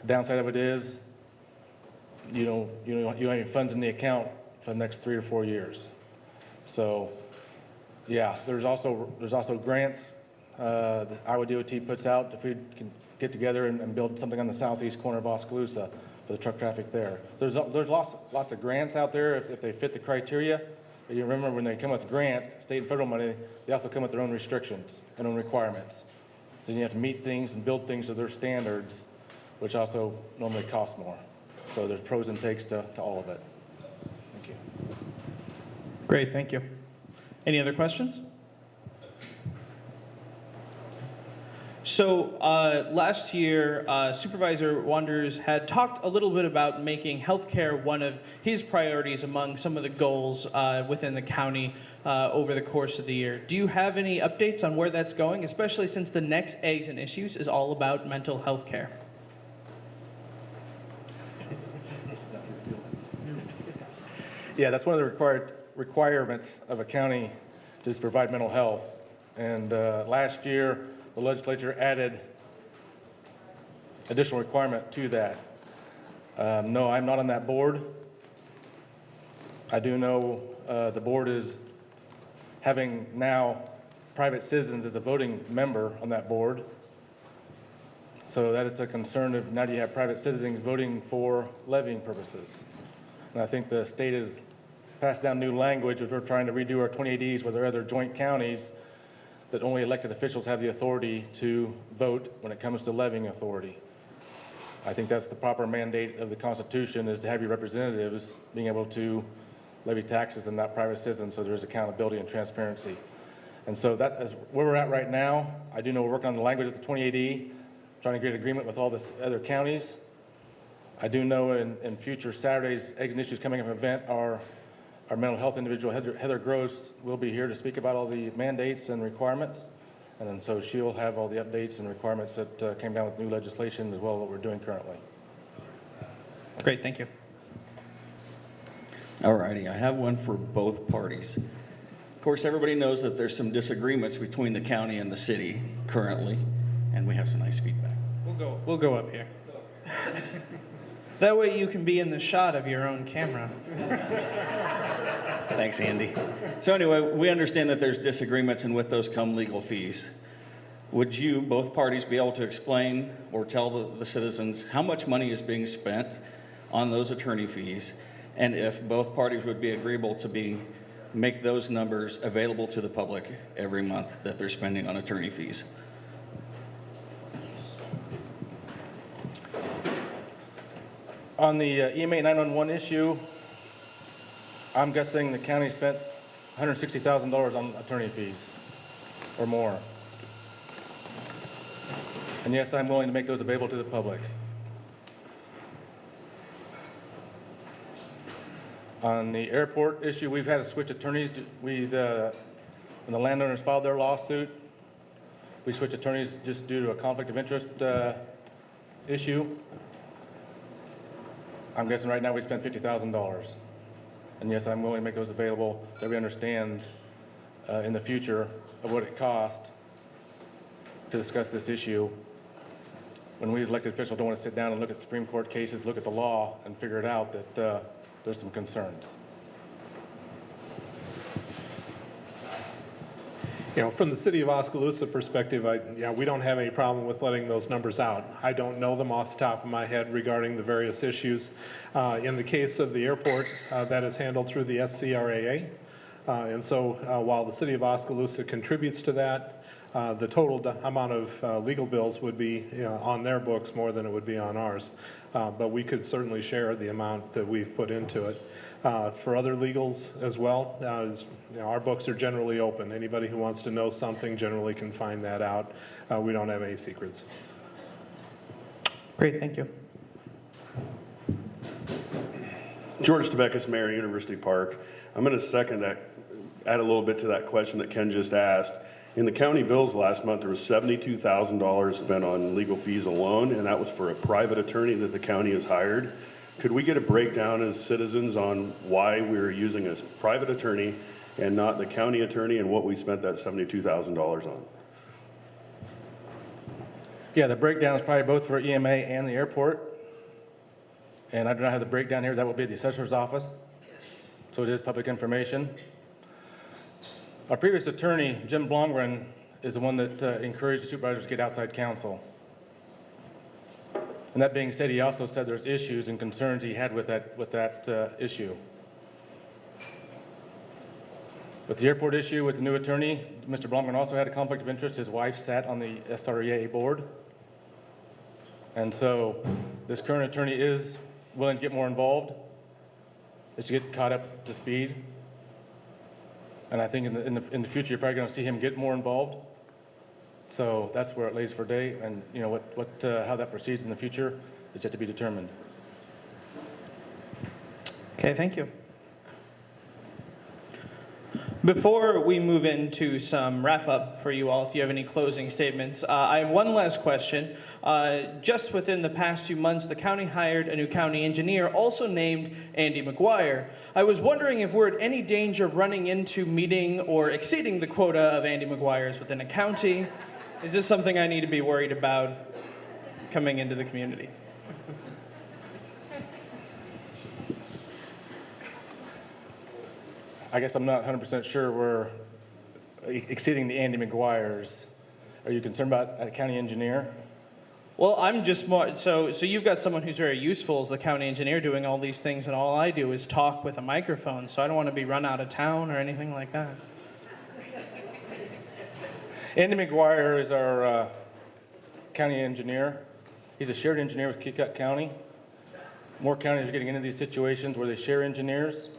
The downside of it is you don't have any funds in the account for the next 3 or 4 years. So yeah, there's also grants the Iowa DOT puts out if we can get together and build something on the southeast corner of Oskaloosa for the truck traffic there. There's lots of grants out there if they fit the criteria. But you remember when they come with grants, state and federal money, they also come with their own restrictions and own requirements. So you have to meet things and build things to their standards, which also normally cost more. So there's pros and takes to all of it. Thank you. Great, thank you. Any other questions? So last year, Supervisor Wanders had talked a little bit about making healthcare one of his priorities among some of the goals within the county over the course of the year. Do you have any updates on where that's going, especially since the next Eggs and Issues is all about mental health care? Yeah, that's one of the requirements of a county to provide mental health. And last year, the legislature added additional requirement to that. No, I'm not on that board. I do know the board is having now private citizens as a voting member on that board. So that is a concern of now you have private citizens voting for levying purposes. And I think the state has passed down new language as we're trying to redo our 28Es with our other joint counties that only elected officials have the authority to vote when it comes to levying authority. I think that's the proper mandate of the Constitution, is to have your representatives being able to levy taxes and not private citizens, so there's accountability and transparency. And so that is where we're at right now. I do know we're working on the language of the 28E, trying to get agreement with all the other counties. I do know in future Saturdays, Eggs and Issues coming up event, our mental health individual, Heather Gross, will be here to speak about all the mandates and requirements. And so she'll have all the updates and requirements that came down with new legislation as well as what we're doing currently. Great, thank you. All righty, I have one for both parties. Of course, everybody knows that there's some disagreements between the county and the city currently, and we have some nice feedback. We'll go up here. That way you can be in the shot of your own camera. Thanks, Andy. So anyway, we understand that there's disagreements, and with those come legal fees. Would you, both parties, be able to explain or tell the citizens how much money is being spent on those attorney fees, and if both parties would be agreeable to make those numbers available to the public every month that they're spending on attorney fees? On the EMA 911 issue, I'm guessing the county spent $160,000 on attorney fees or more. And yes, I'm willing to make those available to the public. On the airport issue, we've had to switch attorneys. When the landowners filed their lawsuit, we switched attorneys just due to a conflict of interest issue. I'm guessing right now we spent $50,000. And yes, I'm willing to make those available so everybody understands in the future of what it cost to discuss this issue. When we as elected officials don't want to sit down and look at Supreme Court cases, look at the law, and figure it out, that there's some concerns. You know, from the city of Oskaloosa perspective, we don't have any problem with letting those numbers out. I don't know them off the top of my head regarding the various issues. In the case of the airport, that is handled through the SCRAA. And so while the city of Oskaloosa contributes to that, the total amount of legal bills would be on their books more than it would be on ours. But we could certainly share the amount that we've put into it. For other legals as well, our books are generally open. Anybody who wants to know something generally can find that out. We don't have any secrets. Great, thank you. George Tebekis, Mayor, University Park. I'm going to second that, add a little bit to that question that Ken just asked. In the county bills last month, there was $72,000 spent on legal fees alone, and that was for a private attorney that the county has hired. Could we get a breakdown as citizens on why we're using a private attorney and not the county attorney, and what we spent that $72,000 on? Yeah, the breakdown is probably both for EMA and the airport. And I do not have the breakdown here. That will be at the assessor's office. So it is public information. Our previous attorney, Jim Blomgren, is the one that encouraged the supervisors to get outside counsel. And that being said, he also said there's issues and concerns he had with that issue. With the airport issue with the new attorney, Mr. Blomgren also had a conflict of interest. His wife sat on the SREA board. And so this current attorney is willing to get more involved, is to get caught up to speed. And I think in the future, you're probably going to see him get more involved. So that's where it lays for day, and you know how that proceeds in the future is yet to be determined. Okay, thank you. Before we move into some wrap up for you all, if you have any closing statements, I have one last question. Just within the past few months, the county hired a new county engineer, also named Andy McGuire. I was wondering if we're at any danger of running into meeting or exceeding the quota of Andy McGuires within a county. Is this something I need to be worried about coming into the community? I guess I'm not 100% sure we're exceeding the Andy McGuires. Are you concerned about a county engineer? Well, I'm just more, so you've got someone who's very useful as the county engineer doing all these things, and all I do is talk with a microphone, so I don't want to be run out of town or anything like that. Andy McGuire is our county engineer. He's a shared engineer with Keokuk County. More counties are getting into these situations where they share engineers.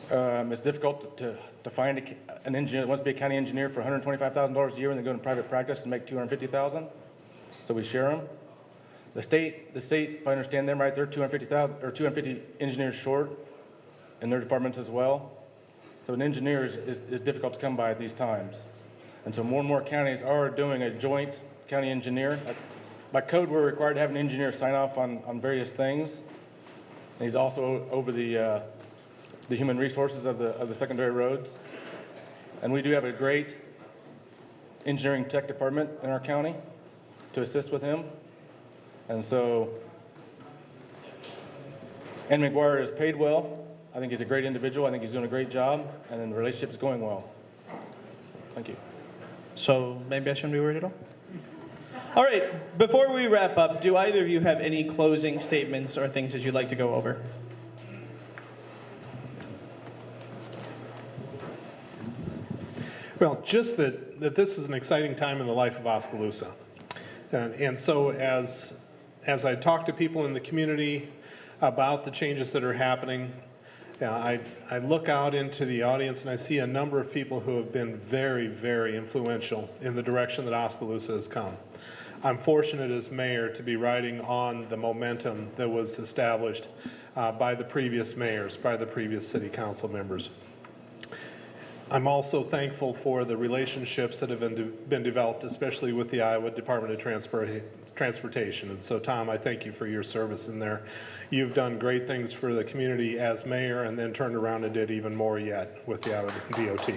It's difficult to find an engineer that wants to be a county engineer for $125,000 a year and then go into private practice and make $250,000. So we share them. The state, if I understand them right, they're 250 engineers short in their departments as well. So an engineer is difficult to come by at these times. And so more and more counties are doing a joint county engineer. By code, we're required to have an engineer sign off on various things. And he's also over the human resources of the secondary roads. And we do have a great engineering tech department in our county to assist with him. And so, Andy McGuire is paid well. I think he's a great individual. I think he's doing a great job, and then the relationship is going well. Thank you. So maybe I shouldn't be worried at all? All right, before we wrap up, do either of you have any closing statements or things that you'd like to go over? Well, just that this is an exciting time in the life of Oskaloosa. And so as I talk to people in the community about the changes that are happening, I look out into the audience and I see a number of people who have been very, very influential in the direction that Oskaloosa has come. I'm fortunate as mayor to be riding on the momentum that was established by the previous mayors, by the previous city council members. I'm also thankful for the relationships that have been developed, especially with the Iowa Department of Transportation. And so, Tom, I thank you for your service in there. You've done great things for the community as mayor and then turned around and did even more yet with the Iowa DOT.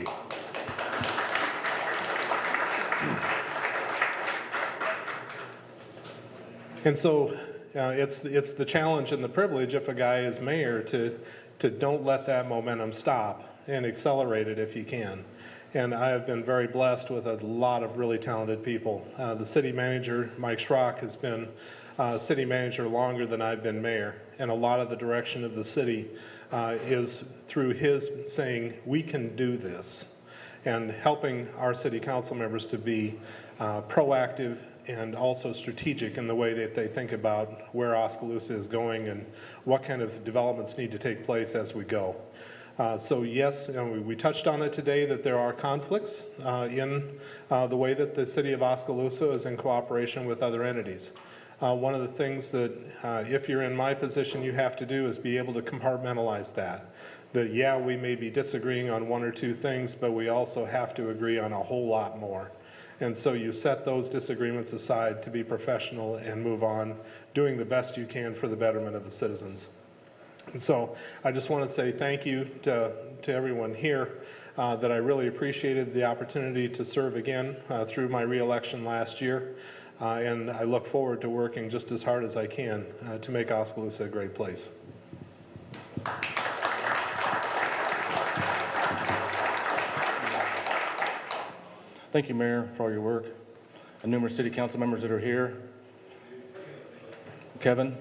And so it's the challenge and the privilege if a guy is mayor to don't let that momentum stop and accelerate it if you can. And I have been very blessed with a lot of really talented people. The city manager, Mike Schrock, has been city manager longer than I've been mayor. And a lot of the direction of the city is through his saying, we can do this, and helping our city council members to be proactive and also strategic in the way that they think about where Oskaloosa is going and what kind of developments need to take place as we go. So yes, we touched on it today that there are conflicts in the way that the city of Oskaloosa is in cooperation with other entities. One of the things that if you're in my position you have to do is be able to compartmentalize that. That yeah, we may be disagreeing on one or two things, but we also have to agree on a whole lot more. And so you set those disagreements aside to be professional and move on, doing the best you can for the betterment of the citizens. And so I just want to say thank you to everyone here, that I really appreciated the opportunity to serve again through my re-election last year. And I look forward to working just as hard as I can to make Oskaloosa a great place. Thank you, Mayor, for all your work, and numerous city council members that are here. Kevin,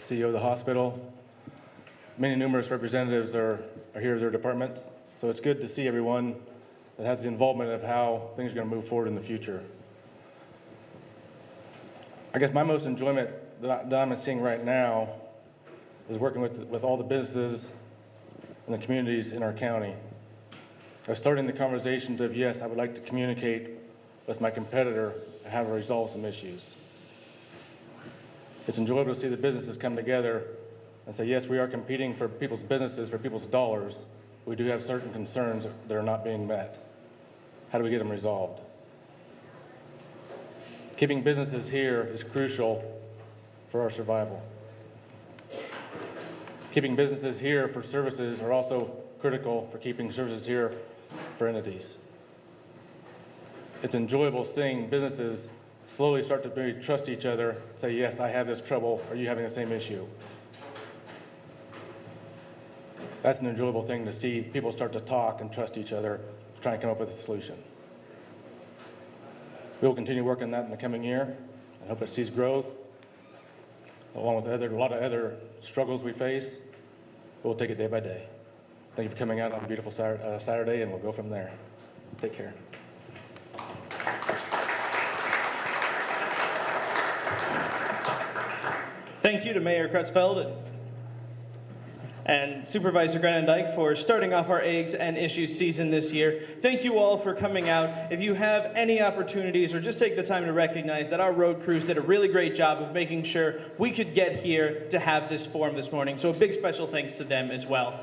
CEO of the hospital. Many numerous representatives are here at their departments. So it's good to see everyone that has the involvement of how things are going to move forward in the future. I guess my most enjoyment that I'm seeing right now is working with all the businesses and the communities in our county. Of starting the conversations of, yes, I would like to communicate with my competitor and have her resolve some issues. It's enjoyable to see the businesses come together and say, yes, we are competing for people's businesses, for people's dollars. We do have certain concerns that are not being met. How do we get them resolved? Keeping businesses here is crucial for our survival. Keeping businesses here for services are also critical for keeping services here for entities. It's enjoyable seeing businesses slowly start to maybe trust each other, say, yes, I have this trouble, are you having the same issue? That's an enjoyable thing to see people start to talk and trust each other, try and come up with a solution. We will continue working on that in the coming year and hope it sees growth, along with a lot of other struggles we face. We'll take it day by day. Thank you for coming out on a beautiful Saturday, and we'll go from there. Take care. Thank you to Mayor Crutchfield and Supervisor Grenendike for starting off our eggs and issues season this year. Thank you all for coming out. If you have any opportunities, or just take the time to recognize that our road crews did a really great job of making sure we could get here to have this forum this morning. So a big special thanks to them as well.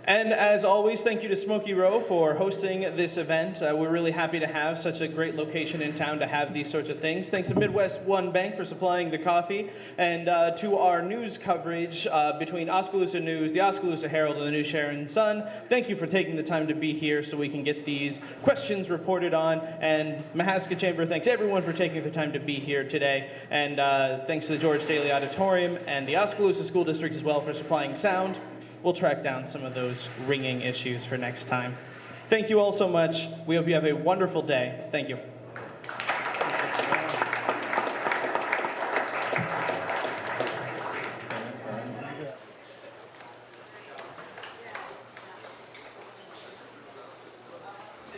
And as always, thank you to Smoky Row for hosting this event. We're really happy to have such a great location in town to have these sorts of things. Thanks to Midwest One Bank for supplying the coffee, and to our news coverage between Oskaloosa News, the Oskaloosa Herald, and the New Sharon Sun. Thank you for taking the time to be here so we can get these questions reported on. And Mahaska Chamber thanks everyone for taking the time to be here today. And thanks to the George Daly Auditorium and the Oskaloosa School District as well for supplying sound. We'll track down some of those ringing issues for next time. Thank you all so much. We hope you have a wonderful day. Thank you.